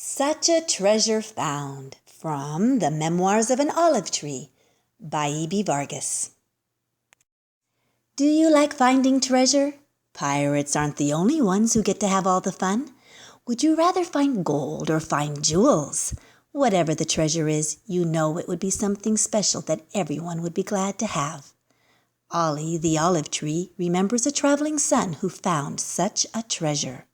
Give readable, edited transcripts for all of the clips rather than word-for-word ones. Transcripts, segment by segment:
Such a Treasure Found, from the Memoirs of an Olive Tree by E.B. Vargas. Do you like finding treasure? Pirates aren't the only ones who get to have all the fun. Would you rather find gold or find jewels? Whatever the treasure is, you know it would be something special that everyone would be glad to have. Ollie, the olive tree, remembers a traveling son who found such a treasure.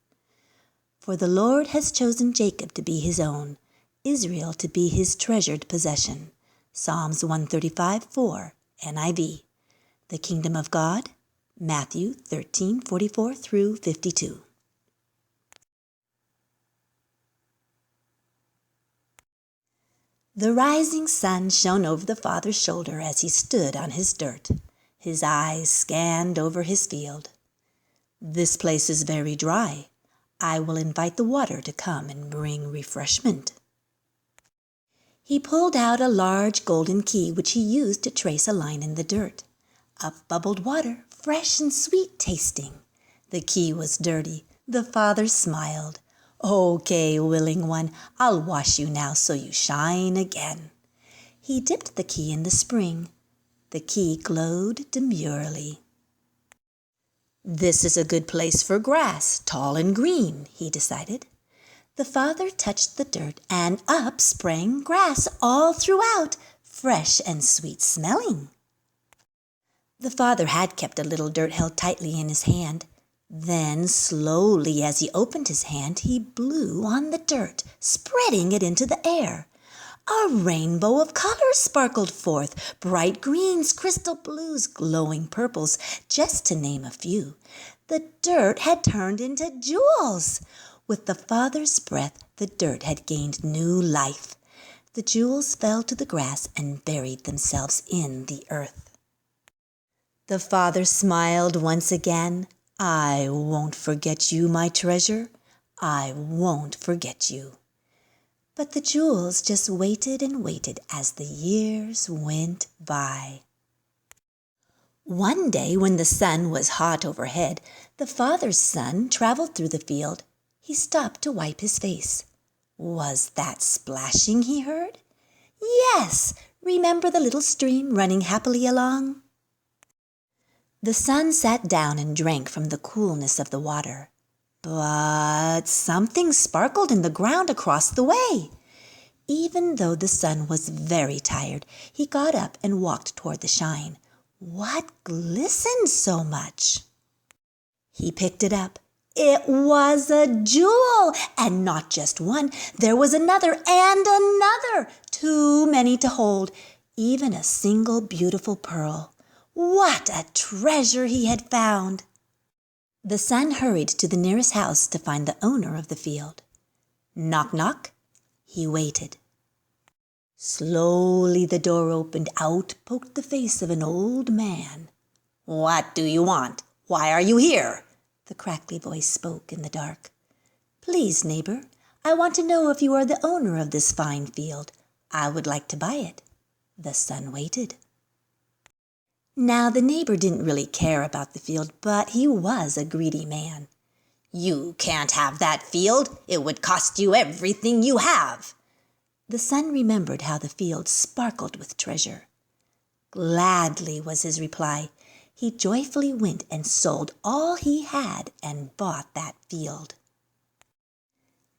For the Lord has chosen Jacob to be his own, Israel to be his treasured possession. Psalms 135:4, NIV. The Kingdom of God, Matthew 13:44 through 52. The rising sun shone over the father's shoulder as he stood on his dirt. His eyes scanned over his field. This place is very dry. I will invite the water to come and bring refreshment. He pulled out a large golden key which he used to trace a line in the dirt. Up bubbled water, fresh and sweet tasting. The key was dirty. The father smiled. Okay, willing one, I'll wash you now so you shine again. He dipped the key in the spring. The key glowed demurely. This is a good place for grass, tall and green, he decided. The father touched the dirt, and up sprang grass all throughout, fresh and sweet-smelling. The father had kept a little dirt held tightly in his hand. Then, slowly, as he opened his hand, he blew on the dirt, spreading it into the air. A rainbow of colors sparkled forth, bright greens, crystal blues, glowing purples, just to name a few. The dirt had turned into jewels. With the father's breath, the dirt had gained new life. The jewels fell to the grass and buried themselves in the earth. The father smiled once again. I won't forget you, my treasure. I won't forget you. But the jewels just waited and waited as the years went by. One day, when the sun was hot overhead, the father's son traveled through the field. He stopped to wipe his face. Was that splashing he heard? Yes, remember the little stream running happily along? The son sat down and drank from the coolness of the water. But something sparkled in the ground across the way. Even though the son was very tired, he got up and walked toward the shine. What glistened so much? He picked it up. It was a jewel, and not just one. There was another and another, too many to hold, even a single beautiful pearl. What a treasure he had found! The son hurried to the nearest house to find the owner of the field. Knock, knock. He waited. Slowly the door opened. Out poked the face of an old man. What do you want? Why are you here? The crackly voice spoke in the dark. Please, neighbor, I want to know if you are the owner of this fine field. I would like to buy it. The son waited. Now, the neighbor didn't really care about the field, but he was a greedy man. You can't have that field. It would cost you everything you have. The son remembered how the field sparkled with treasure. Gladly was his reply. He joyfully went and sold all he had and bought that field.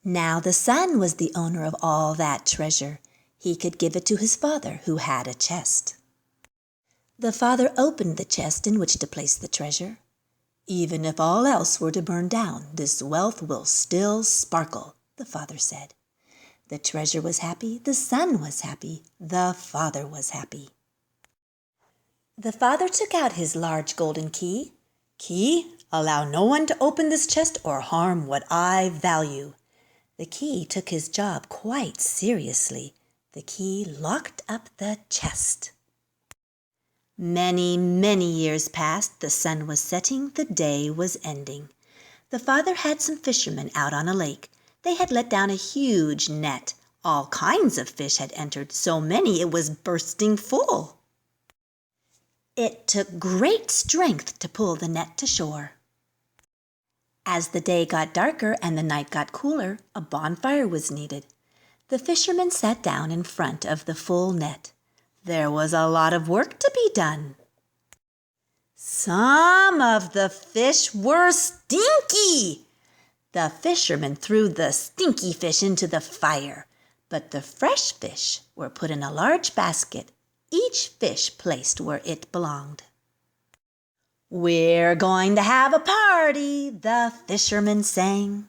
Now the son was the owner of all that treasure. He could give it to his father, who had a chest. The father opened the chest in which to place the treasure. Even if all else were to burn down, this wealth will still sparkle, the father said. The treasure was happy, the son was happy, the father was happy. The father took out his large golden key. Key, allow no one to open this chest or harm what I value. The key took his job quite seriously. The key locked up the chest. Many, many years passed. The sun was setting. The day was ending. The father had some fishermen out on a lake. They had let down a huge net. All kinds of fish had entered, so many it was bursting full. It took great strength to pull the net to shore. As the day got darker and the night got cooler, a bonfire was needed. The fishermen sat down in front of the full net. There was a lot of work to be done. Some of the fish were stinky. The fishermen threw the stinky fish into the fire, but the fresh fish were put in a large basket, each fish placed where it belonged. "We're going to have a party," the fishermen sang.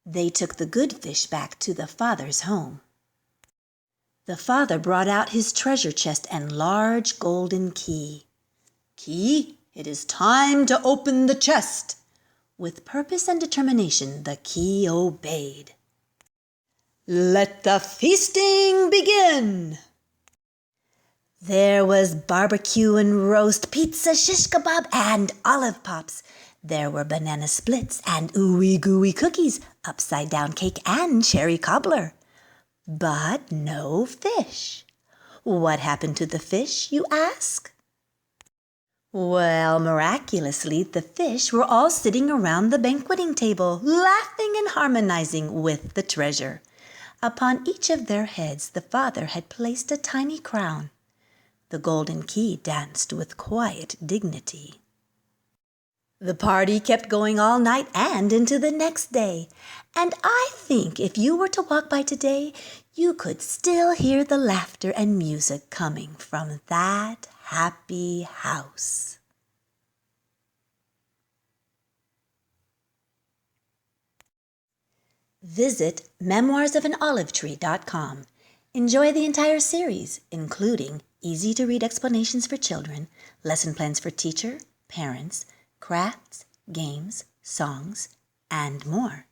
They took the good fish back to the father's home. The father brought out his treasure chest and large golden key. "Key, it is time to open the chest." With purpose and determination, the key obeyed. "Let the feasting begin." There was barbecue and roast, pizza, shish kebab, and olive pops. There were banana splits and ooey gooey cookies, upside down cake, and cherry cobbler. But no fish. What happened to the fish, you ask? Well, miraculously, the fish were all sitting around the banqueting table, laughing and harmonizing with the treasure. Upon each of their heads the father had placed a tiny crown. The golden key danced with quiet dignity. The party kept going all night and into the next day, and I think if you were to walk by today, you could still hear the laughter and music coming from that happy house. Visit memoirsofanolivetree.com. Enjoy the entire series, including easy-to-read explanations for children, lesson plans for teacher, parents, crafts, games, songs, and more.